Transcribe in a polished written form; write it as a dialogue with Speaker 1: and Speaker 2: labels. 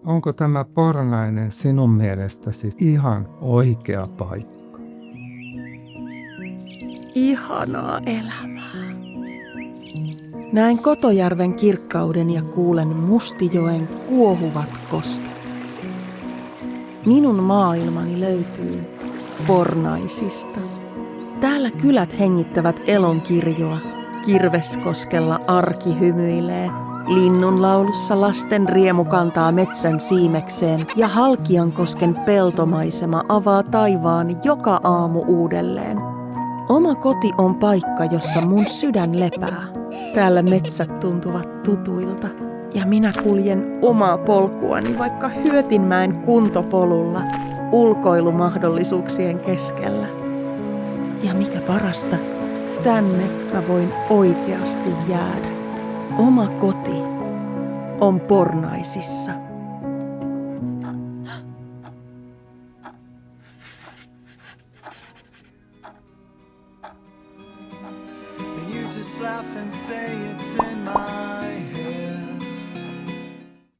Speaker 1: Onko tämä Pornainen sinun mielestäsi ihan oikea paikka?
Speaker 2: Ihanaa elämää. Näen Kotojärven kirkkauden ja kuulen Mustijoen kuohuvat kosket. Minun maailmani löytyy Pornaisista. Täällä kylät hengittävät elonkirjoa. Kirveskoskella arki hymyilee. Linnunlaulussa lasten riemu kantaa metsän siimekseen ja Halkiankosken peltomaisema avaa taivaan joka aamu uudelleen. Oma koti on paikka, jossa mun sydän lepää. Täällä metsät tuntuvat tutuilta ja minä kuljen omaa polkuani vaikka Hyötinmäen kuntopolulla ulkoilumahdollisuuksien keskellä. Ja mikä parasta, tänne mä voin oikeasti jäädä. Oma koti on Pornaisissa.
Speaker 3: And you just laugh and say it's in my head.